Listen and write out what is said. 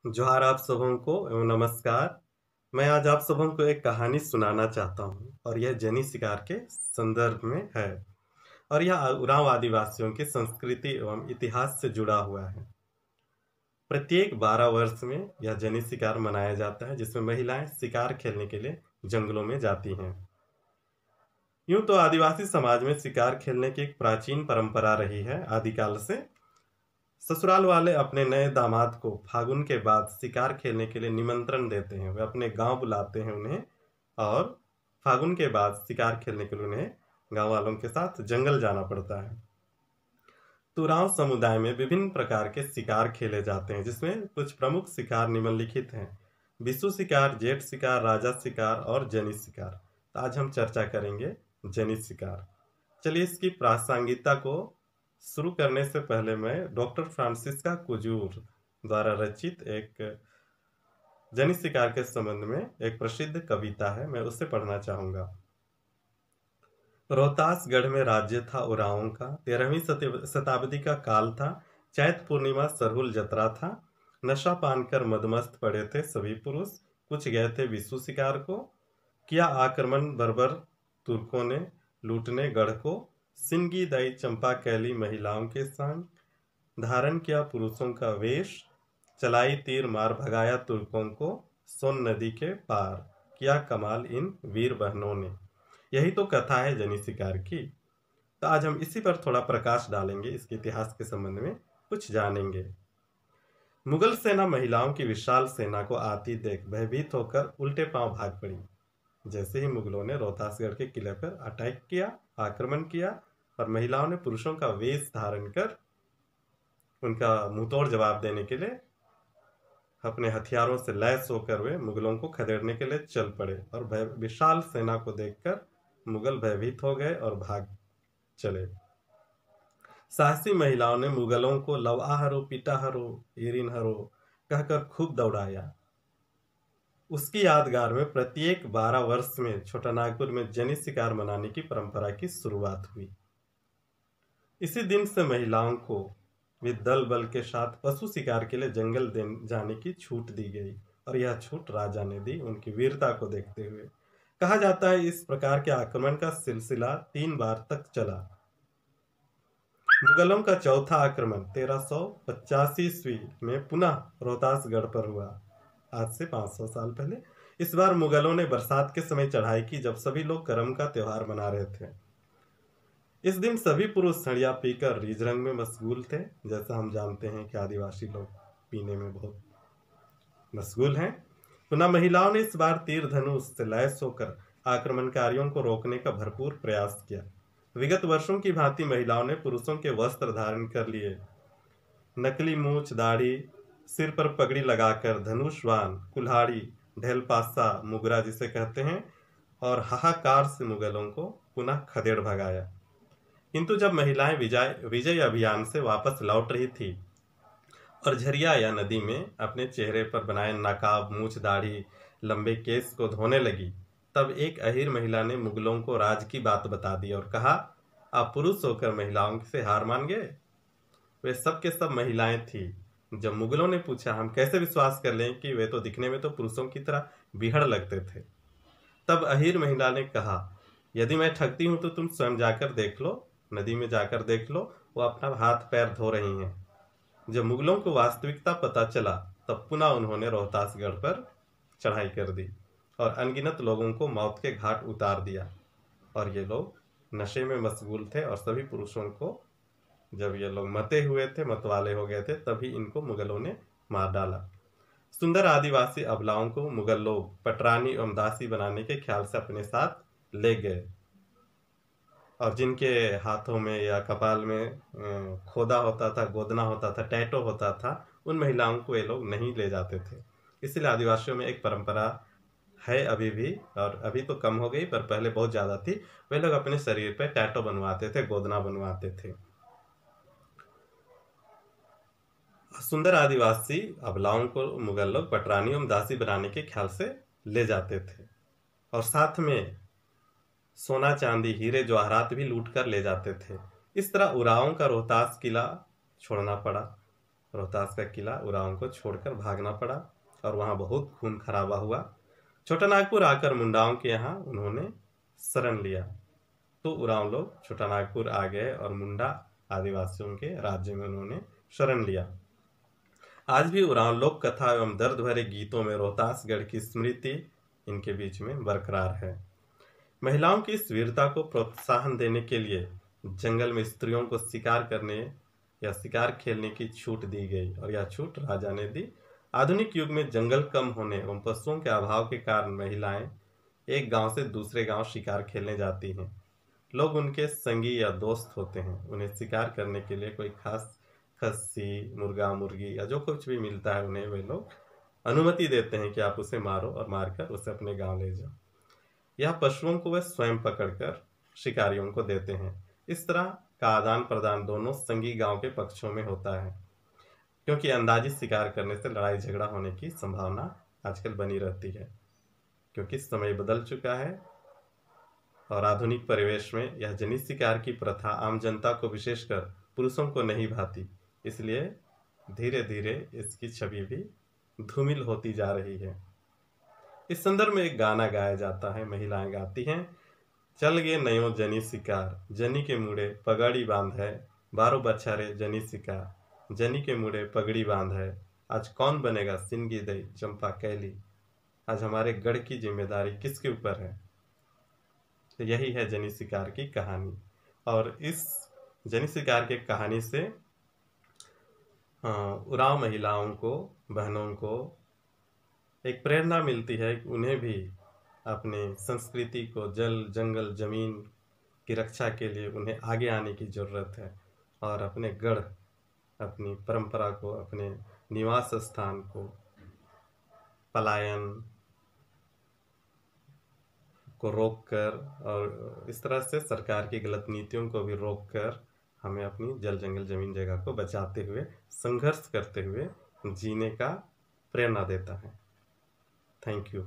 जोहार आप सबों को एवं नमस्कार। मैं आज आप सबों को एक कहानी सुनाना चाहता हूँ और यह जैनी शिकार के संदर्भ में है और यह उरांव आदिवासियों की संस्कृति एवं इतिहास से जुड़ा हुआ है। प्रत्येक 12 वर्ष में यह जैनी शिकार मनाया जाता है जिसमें महिलाएं शिकार खेलने के लिए जंगलों में जाती हैं। यूं तो आदिवासी समाज में शिकार खेलने की एक प्राचीन परंपरा रही है आदिकाल से। ससुराल वाले अपने नए दामाद को फागुन के बाद शिकार खेलने के लिए निमंत्रण देते हैं। वे अपने गांव बुलाते हैं उन्हें और फागुन के बाद शिकार खेलने के लिए उन्हें गांव वालों के साथ जंगल जाना पड़ता है। तुराव समुदाय में विभिन्न प्रकार के शिकार खेले जाते हैं जिसमें कुछ प्रमुख शिकार निम्नलिखित हैं: विशु शिकार, जेठ शिकार, राजा शिकार और जनित शिकार। तो आज हम चर्चा करेंगे जनित शिकार। चलिए इसकी प्रासंगिकता को शुरू करने से पहले मैं डॉक्टर फ्रांसिस्का कुजूर द्वारा रचित एक जनित शिकार के संबंध में एक प्रसिद्ध कविता है, मैं उसे पढ़ना चाहूंगा। रोहतासगढ़ में राज्य था उरांवों का, 13वीं शताब्दी का काल था। चैत पूर्णिमा सरहुल जतरा था। नशा पान कर मदमस्त पड़े थे सभी पुरुष। कुछ गए थे विशु शिकार को। किया आक्रमण बर्बर तुर्कों ने, लूटने गढ़ को। सिंगी दई चंपा कैली महिलाओं के संग, धारण किया पुरुषों का वेश। चलाई तीर मार भगाया तुर्कों को, सोन नदी के पार किया कमाल इन वीर बहनों ने। यही तो कथा है जनी शिकार की। तो आज हम इसी पर थोड़ा प्रकाश डालेंगे, इसके इतिहास के संबंध में कुछ जानेंगे। मुगल सेना महिलाओं की विशाल सेना को आती देख भयभीत होकर उल्टे पांव भाग पड़ी। जैसे ही मुगलों ने रोहतासगढ़ के किले पर अटैक किया, आक्रमण किया और महिलाओं ने पुरुषों का वेश धारण कर उनका मुंहतोड़ जवाब देने के लिए अपने हथियारों से लैस होकर वे मुगलों को खदेड़ने के लिए चल पड़े और विशाल सेना को देखकर मुगल भयभीत हो गए और भाग चले। साहसी महिलाओं ने मुगलों को लवा हरो, पीटा हरो, एरिन हरो कहकर खूब दौड़ाया। उसकी यादगार में प्रत्येक 12 वर्ष में छोटा नागपुर में जनी शिकार मनाने की परंपरा की शुरुआत हुई। इसी दिन से महिलाओं को भी दल बल के साथ पशु शिकार के लिए जंगल जाने की छूट दी गई और यह छूट राजा ने दी उनकी वीरता को देखते हुए। कहा जाता है इस प्रकार के आक्रमण का सिलसिला 3 बार तक चला। मुगलों का चौथा आक्रमण 1385 ईस्वी में पुनः रोहतासगढ़ पर हुआ, आज से 500 साल पहले। इस बार मुगलों ने बरसात के समय चढ़ाई की जब सभी लोग करम का त्योहार मना रहे थे। इस दिन सभी पुरुष सड़िया पीकर रीझ रंग में मशगूल थे। जैसा हम जानते हैं कि आदिवासी लोग पीने में बहुत मशगूल हैं। पुनः महिलाओं ने इस बार तीर धनुष से लैस होकर आक्रमणकारियों को रोकने का भरपूर प्रयास किया। विगत वर्षों की भांति महिलाओं ने पुरुषों के वस्त्र धारण कर लिए, नकली मूछ दाढ़ी, सिर पर पगड़ी लगाकर धनुषवान, कुल्हाड़ी, ढेलपासा, मुगरा जिसे कहते हैं, और हाहाकार से मुगलों को पुनः खदेड़ भगाया। किंतु जब महिलाएं विजय अभियान से वापस लौट रही थी और झरिया या नदी में अपने चेहरे पर बनाए नकाब, मूछ दाढ़ी, लंबे केस को धोने लगी, तब एक अहीर महिला ने मुगलों को राज की बात बता दी और कहा, आप पुरुष होकर महिलाओं से हार मान गए। वे सब के सब महिलाएं थी। जब मुगलों ने पूछा, हम कैसे विश्वास कर लें कि वे तो दिखने में तो पुरुषों की तरह बिहड़ लगते थे, तब अहीर महिला ने कहा, यदि मैं ठगती हूं तो तुम स्वयं जाकर देख लो, नदी में जाकर देख लो, वो अपना हाथ पैर धो रही हैं। जब मुगलों को वास्तविकता पता चला तब पुनः उन्होंने रोहतासगढ़ पर चढ़ाई कर दी और अनगिनत लोगों को मौत के घाट उतार दिया। और ये लोग नशे में मशगूल थे और सभी पुरुषों को, जब ये लोग मते हुए थे, मतवाले हो गए थे, तभी इनको मुगलों ने मार डाला। सुंदर आदिवासी अबलाओं को मुगल लोग पटरानी एवं दासी बनाने के ख्याल से अपने साथ ले गए और जिनके हाथों में या कपाल में खोदा होता था, गोदना होता था, टैटो होता था, उन महिलाओं को ये लोग नहीं ले जाते थे। इसलिए आदिवासियों में एक परंपरा है अभी भी, और अभी तो कम हो गई पर पहले बहुत ज्यादा थी। वे लोग अपने शरीर पे टैटो बनवाते थे, गोदना बनवाते थे। सुंदर आदिवासी अबलाओं को मुगल लोग पटरानी एवं दासी बनाने के ख्याल से ले जाते थे और साथ में सोना, चांदी, हीरे जवाहरात भी लूट कर ले जाते थे। इस तरह उरांव का रोहतास किला छोड़ना पड़ा। रोहतास का किला उरांव को छोड़कर भागना पड़ा और वहाँ बहुत खून खराबा हुआ। छोटा नागपुर आकर मुंडाओं के यहाँ उन्होंने शरण लिया, तो उरांव लोग छोटा नागपुर आ गए और मुंडा आदिवासियों के राज्य में उन्होंने शरण लिया। आज भी उरांव लोक कथा एवं दर्द भरे गीतों में रोहतासगढ़ की स्मृति इनके बीच में बरकरार है। महिलाओं की इस वीरता को प्रोत्साहन देने के लिए जंगल में स्त्रियों को शिकार करने या शिकार खेलने की छूट दी गई और यह छूट राजा ने दी। आधुनिक युग में जंगल कम होने एवं पशुओं के अभाव के कारण महिलाएं एक गांव से दूसरे गांव शिकार खेलने जाती हैं। लोग उनके संगी या दोस्त होते हैं, उन्हें शिकार करने के लिए कोई खास खस्सी, मुर्गा, मुर्गी या जो कुछ भी मिलता है उन्हें वे लोग अनुमति देते हैं कि आप उसे मारो और मारकर उसे अपने गांव ले जाओ। यह पशुओं को वे स्वयं पकड़कर शिकारियों को देते हैं। इस तरह का आदान प्रदान दोनों संगी गांव के पक्षों में होता है, क्योंकि अंदाजी शिकार करने से लड़ाई झगड़ा होने की संभावना आजकल बनी रहती है। क्योंकि समय बदल चुका है और आधुनिक परिवेश में यह जनीय शिकार की प्रथा आम जनता को, विशेषकर पुरुषों को नहीं भाती, इसलिए धीरे धीरे इसकी छवि भी धूमिल होती जा रही है। इस संदर्भ में एक गाना गाया जाता है, महिलाएं गाती हैं, चल गे नयो जनी शिकार, जनी के मुड़े पगड़ी बांध है, 12 बछारे जनी शिकार, जनी के मुड़े पगड़ी बांध है, आज कौन बनेगा सिंगी दई चंपा कैली। आज हमारे गढ़ की जिम्मेदारी किसके ऊपर है। तो यही है जनी शिकार की कहानी। और इस जनी शिकार के कहानी से उरांव महिलाओं को, बहनों को एक प्रेरणा मिलती है कि उन्हें भी अपने संस्कृति को, जल, जंगल, जमीन की रक्षा के लिए उन्हें आगे आने की ज़रूरत है और अपने गढ़, अपनी परंपरा को, अपने निवास स्थान को, पलायन को रोककर और इस तरह से सरकार की गलत नीतियों को भी रोककर हमें अपनी जल, जंगल, जमीन, जगह को बचाते हुए, संघर्ष करते हुए जीने का प्रेरणा देता है। Thank you.